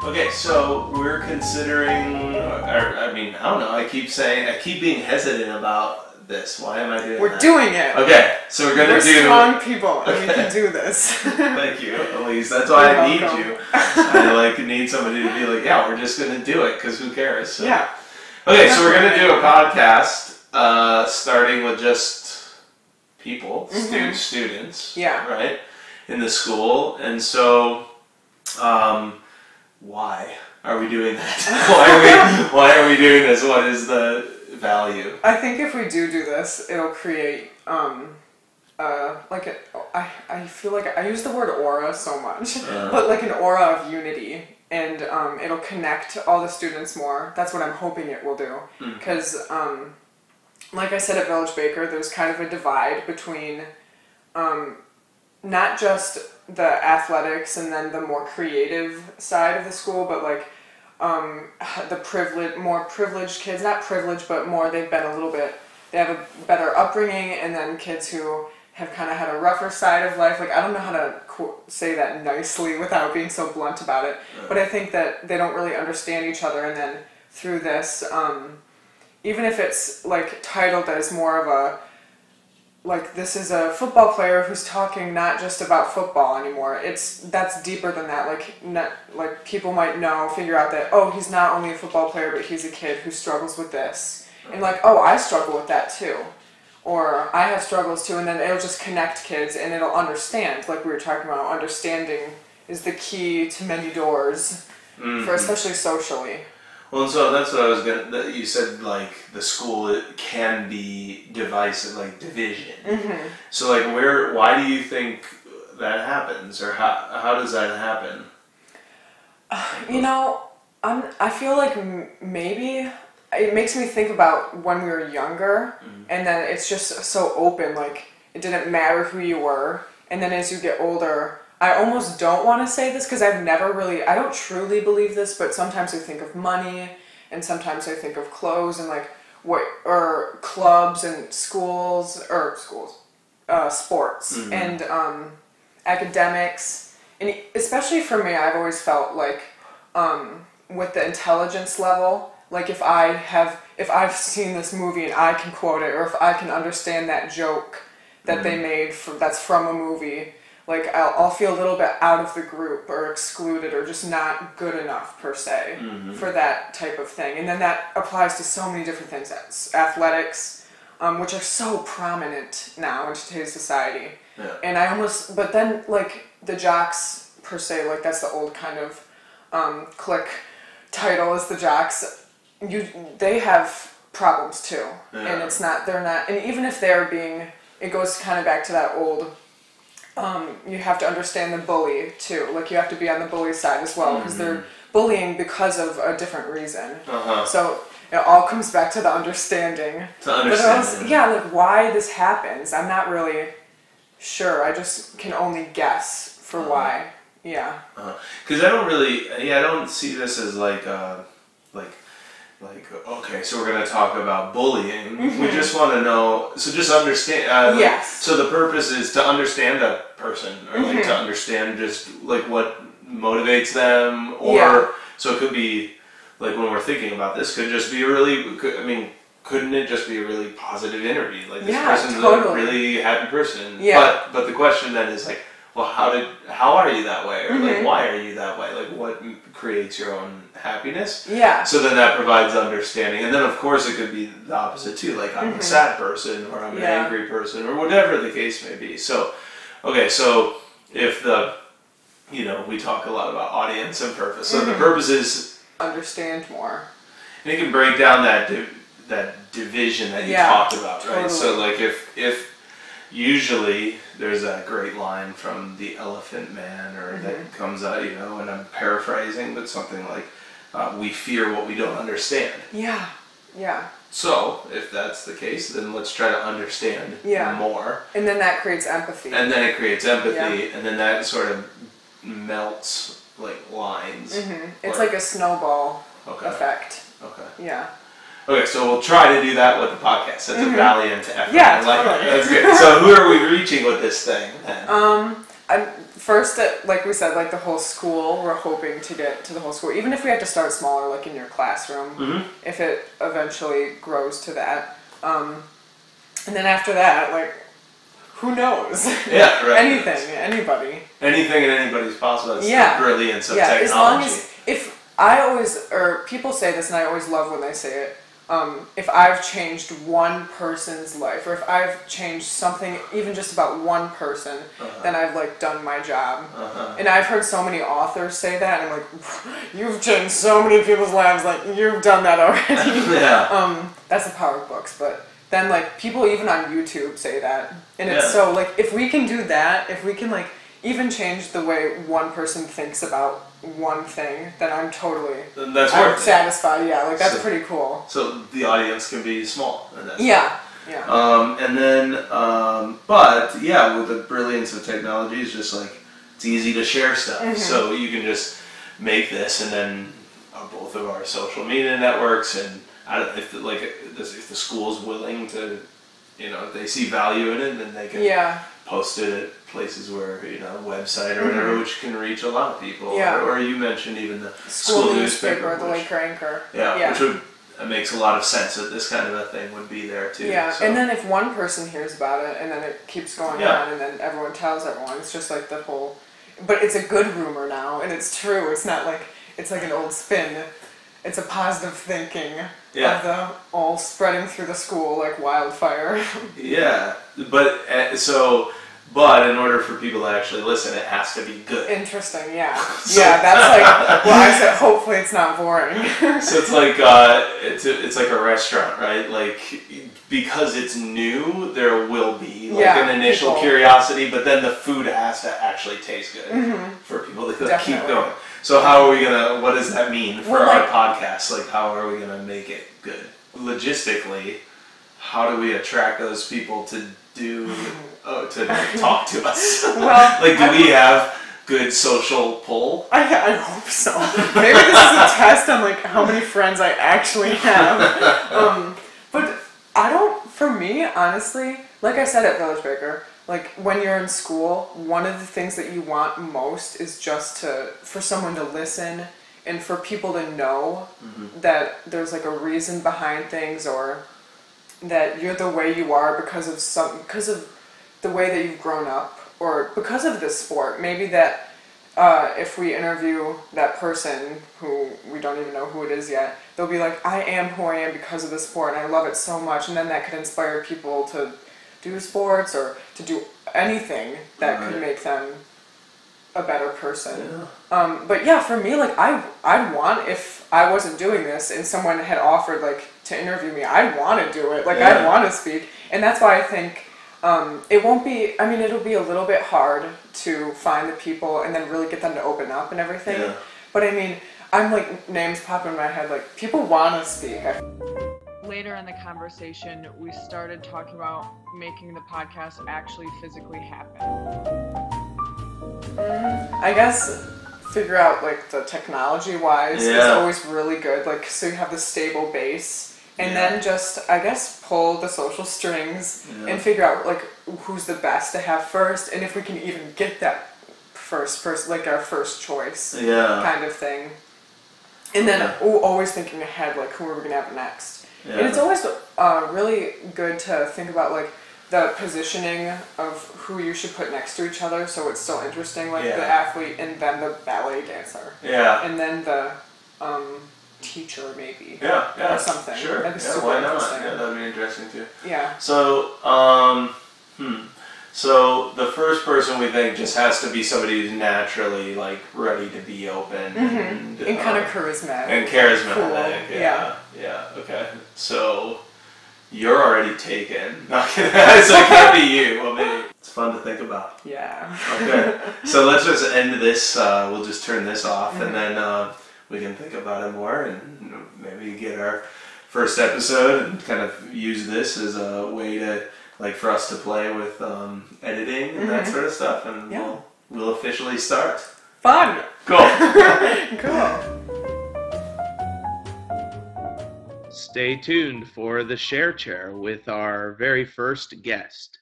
Okay, so we're considering, I don't know, I keep being hesitant about this. Why am I doing that? We're doing it. Okay, so we're strong people, and we can do this. Thank you, Elise. That's why I need you. I need somebody to be like, yeah, we're just going to do it, because who cares? So. Yeah. Okay, so we're going to do a podcast, starting with just people, students, right, in the school, and so, why are we doing that? Why are we doing this? What is the value? I think if we do this, it'll create, I feel like I use the word aura so much, but like an aura of unity, and it'll connect all the students more. That's what I'm hoping it will do, because like I said at Village Baker, there's kind of a divide between not just the athletics and then the more creative side of the school, but like the more privileged kids, not privileged, but more they have a better upbringing, and then kids who have kind of had a rougher side of life. Like, I don't know how to say that nicely without being so blunt about it, but I think that they don't really understand each other, and then through this, even if it's like titled as more of a, like, this is a football player who's talking not just about football anymore. That's deeper than that. Like people might figure out that, oh, he's not only a football player, but he's a kid who struggles with this. And like, oh, I struggle with that too. Or I have struggles too. And then it'll just connect kids, and it'll understand, like we were talking about, understanding is the key to many doors, for especially socially. Well, and so that's what I was you said, like, the school, it can be divisive, like division. So, like, why do you think that happens, or how does that happen? I feel like maybe it makes me think about when we were younger, and then it's just so open, like, it didn't matter who you were, and then as you get older, I almost don't want to say this because I don't truly believe this, but sometimes I think of money, and sometimes I think of clothes, and like or clubs and sports, and academics, and especially for me, I've always felt like with the intelligence level, like if I've seen this movie and I can quote it, or if I can understand that joke that they made that's from a movie, like, I'll feel a little bit out of the group or excluded or just not good enough, per se, for that type of thing. And then that applies to so many different things. Athletics, which are so prominent now in today's society. Yeah. And but then, like, the jocks, per se, like, that's the old kind of clique title is the jocks. They have problems, too. Yeah. And and even if it goes kind of back to that old... you have to understand the bully, too. Like, you have to be on the bully side as well, because they're bullying because of a different reason. So it all comes back to the understanding. Like, why this happens, I'm not really sure. I just can only guess for why. Yeah. Because I don't see this as okay, so we're going to talk about bullying. We just want to know, so just understand. Yes. So the purpose is to understand a person, or like to understand just like what motivates them, or so it could be like when we're thinking about this, couldn't it just be a really positive interview? Like, this person's a really happy person. Yeah. But the question then is like, well, how are you that way? Or like, why are you that way? Like, what creates your own happiness? Yeah. So then that provides understanding. And then, of course, it could be the opposite, too. Like, I'm a sad person, or I'm an angry person, or whatever the case may be. So, okay, so if we talk a lot about audience and purpose. So the purpose is... understand more. And it can break down that division that you talked about, right? Totally. So, like, if usually there's that great line from The Elephant Man, or that comes out, and I'm paraphrasing, but something like, we fear what we don't understand. Yeah, yeah. So, if that's the case, then let's try to understand more. And then that creates empathy. And then it creates empathy, and then that sort of melts, like, lines. It's like a snowball effect. Okay. Yeah. Okay, so we'll try to do that with the podcast. That's a valiant effort. Yeah, I like totally. That's good. So who are we reaching with this thing then? First, like we said, like the whole school, we're hoping to get to the whole school. Even if we have to start smaller, like in your classroom, if it eventually grows to that. And then after that, like, who knows? Yeah, right. Anybody. Anything and anybody's possible. That's the brilliance of technology. As long as, people say this, and I always love when they say it, if I've changed one person's life, or if I've changed something, even just about one person, then I've, like, done my job. And I've heard so many authors say that, and I'm like, you've changed so many people's lives, like, you've done that already. That's the power of books, but then, like, people even on YouTube say that. And it's so, like, if we can do that, if we can, like, even change the way one person thinks about one thing, then I'm satisfied. Yeah, like, that's pretty cool. So the audience can be small. Yeah. And then, but yeah, with the brilliance of technology, it's just like, it's easy to share stuff. So you can just make this, and then both of our social media networks, and if the school's willing to, if they see value in it, then they can post it at places where, website or whatever, which can reach a lot of people. Or you mentioned even the school newspaper, the Laker Anchor. Which makes a lot of sense that this kind of a thing would be there too. And then if one person hears about it, and then it keeps going on, and then everyone tells everyone, it's just like the whole. But it's a good rumor now, and it's true. It's not like it's like an old spin. It's a positive thinking of the all spreading through the school like wildfire. But in order for people to actually listen, it has to be good. Interesting, that's like, well, I said hopefully it's not boring. So it's like it's like a restaurant, right? Like, because it's new, there will be like an initial curiosity, but then the food has to actually taste good for people to keep going. So how are we what does that mean for our podcast? Like, how are we gonna make it good? Logistically, how do we attract those people to talk to us? Well, do we have good social pull? I hope so. Maybe this is a test on like how many friends I actually have. But for me, honestly, like I said at Village Baker, like when you're in school, one of the things that you want most is just for someone to listen and for people to know that there's like a reason behind things, or that you're the way you are because of the way that you've grown up, or because of this sport. Maybe that if we interview that person who we don't even know who it is yet, they'll be like, I am who I am because of the sport, and I love it so much. And then that could inspire people to do sports or to do anything that could make them a better person. But yeah, for me, like I'd want, if I wasn't doing this and someone had offered like to interview me, I'd want to do it. Like I'd want to speak, and that's why I think it won't be. I mean, it'll be a little bit hard to find the people and then really get them to open up and everything. But I mean, I'm like, names pop in my head. Like, people want to speak. Later in the conversation, we started talking about making the podcast actually physically happen. I guess figure out like the technology wise is always really good. Like, so you have the stable base, and then just, I guess, pull the social strings and figure out like who's the best to have first, and if we can even get that first person, like our first choice kind of thing. And then always thinking ahead, like, who are we going to have next? And it's always really good to think about, like, the positioning of who you should put next to each other, so it's still interesting, like the athlete and then the ballet dancer. And then the teacher, maybe. Or something. Sure. That'd be why not? That'd be interesting, too. So, So the first person we think just has to be somebody who's naturally like ready to be open and kind of charismatic. And charismatic. Cool. Yeah. Okay. So you're already taken. So it can't be you. Well, maybe it's fun to think about. Yeah. Okay. So let's just end this. We'll just turn this off, and then we can think about it more, and maybe get our first episode and kind of use this as a way to, like, for us to play with editing and that sort of stuff, and we'll officially start. Fun! Cool. Cool. Stay tuned for the Share Chair with our very first guest.